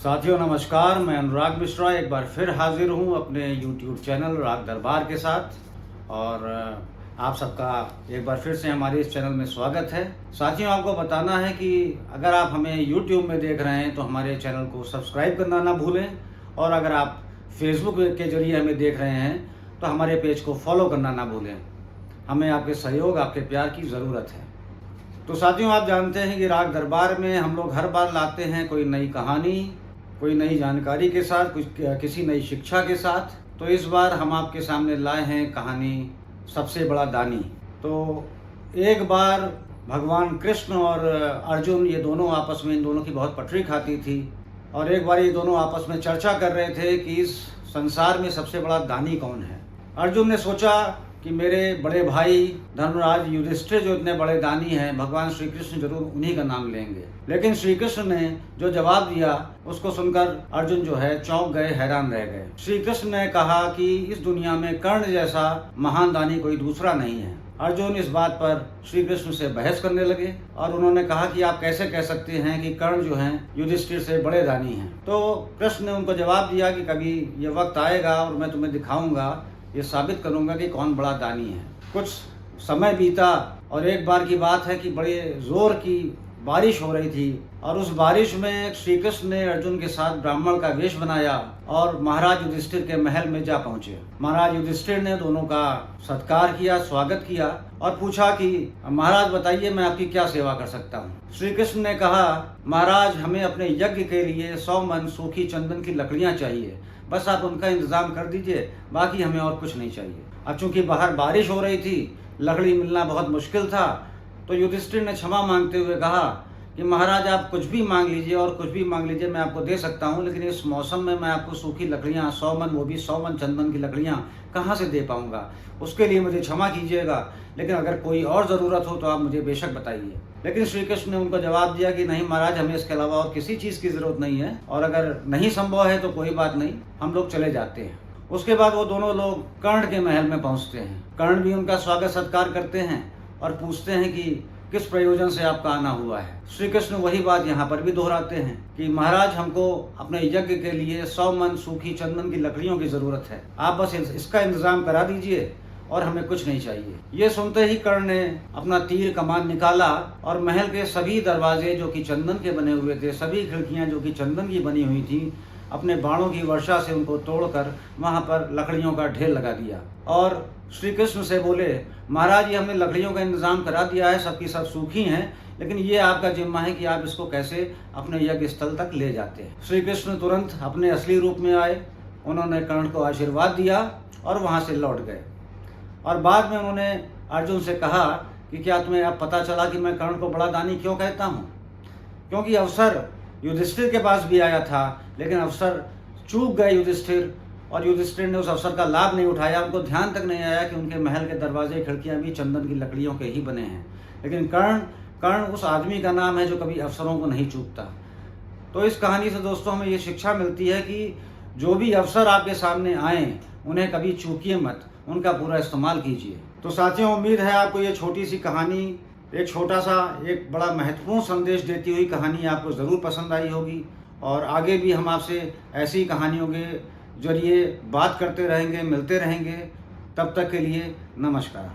साथियों नमस्कार, मैं अनुराग मिश्रा एक बार फिर हाजिर हूँ अपने YouTube चैनल राग दरबार के साथ। और आप सबका एक बार फिर से हमारे इस चैनल में स्वागत है। साथियों, आपको बताना है कि अगर आप हमें YouTube में देख रहे हैं तो हमारे चैनल को सब्सक्राइब करना ना भूलें, और अगर आप Facebook के जरिए हमें देख रहे हैं तो हमारे पेज को फॉलो करना ना भूलें। हमें आपके सहयोग, आपके प्यार की ज़रूरत है। तो साथियों, आप जानते हैं कि राग दरबार में हम लोग हर बार लाते हैं कोई नई कहानी, कोई नई जानकारी के साथ, कुछ किसी नई शिक्षा के साथ। तो इस बार हम आपके सामने लाए हैं कहानी सबसे बड़ा दानी। तो एक बार भगवान कृष्ण और अर्जुन, ये दोनों आपस में, इन दोनों की बहुत पटरी खाती थी। और एक बार ये दोनों आपस में चर्चा कर रहे थे कि इस संसार में सबसे बड़ा दानी कौन है। अर्जुन ने सोचा कि मेरे बड़े भाई धर्मराज युधिष्ठिर जो इतने बड़े दानी हैं, भगवान श्री कृष्ण जरूर उन्हीं का नाम लेंगे। लेकिन श्री कृष्ण ने जो जवाब दिया उसको सुनकर अर्जुन जो है चौंक गए, हैरान रह गए। श्री कृष्ण ने कहा कि इस दुनिया में कर्ण जैसा महान दानी कोई दूसरा नहीं है। अर्जुन इस बात पर श्री कृष्ण से बहस करने लगे और उन्होंने कहा कि आप कैसे कह सकते हैं कि कर्ण जो हैं युधिष्ठिर से बड़े दानी हैं। तो कृष्ण ने उनको जवाब दिया कि कभी ये वक्त आएगा और मैं तुम्हें दिखाऊंगा, ये साबित करूंगा कि कौन बड़ा दानी है। कुछ समय बीता और एक बार की बात है कि बड़े जोर की बारिश हो रही थी, और उस बारिश में श्री कृष्ण ने अर्जुन के साथ ब्राह्मण का वेश बनाया और महाराज युधिष्ठिर के महल में जा पहुंचे। महाराज युधिष्ठिर ने दोनों का सत्कार किया, स्वागत किया और पूछा कि महाराज बताइए, मैं आपकी क्या सेवा कर सकता हूँ। श्री कृष्ण ने कहा, महाराज हमें अपने यज्ञ के लिए 100 मन सूखी चंदन की लकड़ियाँ चाहिए, बस आप उनका इंतजाम कर दीजिए, बाकी हमें और कुछ नहीं चाहिए। अब चूंकि बाहर बारिश हो रही थी, लकड़ी मिलना बहुत मुश्किल था, तो युधिष्ठिर ने क्षमा मांगते हुए कहा कि महाराज आप कुछ भी मांग लीजिए और कुछ भी मांग लीजिए, मैं आपको दे सकता हूँ, लेकिन इस मौसम में मैं आपको सूखी लकड़ियाँ 100 मन, वो भी 100 मन चंदन की लकड़ियाँ कहाँ से दे पाऊँगा। उसके लिए मुझे क्षमा कीजिएगा, लेकिन अगर कोई और ज़रूरत हो तो आप मुझे बेशक बताइए। लेकिन श्री कृष्ण ने उनको जवाब दिया कि नहीं महाराज, हमें इसके अलावा और किसी चीज़ की ज़रूरत नहीं है, और अगर नहीं संभव है तो कोई बात नहीं, हम लोग चले जाते हैं। उसके बाद वो दोनों लोग कर्ण के महल में पहुँचते हैं। कर्ण भी उनका स्वागत सत्कार करते हैं और पूछते हैं कि किस प्रयोजन से आपका आना हुआ है। श्री कृष्ण वही बात यहाँ पर भी दोहराते हैं कि महाराज हमको अपने यज्ञ के लिए 100 मन सूखी चंदन की लकड़ियों की जरूरत है, आप बस इसका इंतजाम करा दीजिए और हमें कुछ नहीं चाहिए। ये सुनते ही कर्ण ने अपना तीर कमान निकाला और महल के सभी दरवाजे जो कि चंदन के बने हुए थे, सभी खिड़कियां जो कि चंदन की बनी हुई थी, अपने बाणों की वर्षा से उनको तोड़कर वहां पर लकड़ियों का ढेर लगा दिया। और श्री कृष्ण से बोले, महाराज ये हमने लकड़ियों का इंतजाम करा दिया है, सबकी सब सूखी हैं, लेकिन ये आपका जिम्मा है कि आप इसको कैसे अपने यज्ञ स्थल तक ले जाते हैं। श्री कृष्ण तुरंत अपने असली रूप में आए, उन्होंने कर्ण को आशीर्वाद दिया और वहाँ से लौट गए। और बाद में उन्होंने अर्जुन से कहा कि क्या तुम्हें अब पता चला कि मैं कर्ण को बड़ा दानी क्यों कहता हूँ? क्योंकि अवसर युधिष्ठिर के पास भी आया था, लेकिन अवसर चूक गए युधिष्ठिर, और युधिष्ठिर ने उस अवसर का लाभ नहीं उठाया। उनको ध्यान तक नहीं आया कि उनके महल के दरवाजे खिड़कियां भी चंदन की लकड़ियों के ही बने हैं। लेकिन कर्ण उस आदमी का नाम है जो कभी अवसरों को नहीं चूकता। तो इस कहानी से दोस्तों हमें ये शिक्षा मिलती है कि जो भी अवसर आपके सामने आए उन्हें कभी चूकिए मत, उनका पूरा इस्तेमाल कीजिए। तो साथियों, उम्मीद है आपको ये छोटी सी कहानी, एक छोटा सा, एक बड़ा महत्वपूर्ण संदेश देती हुई कहानी आपको ज़रूर पसंद आई होगी। और आगे भी हम आपसे ऐसी कहानियों के जरिए बात करते रहेंगे, मिलते रहेंगे। तब तक के लिए नमस्कार।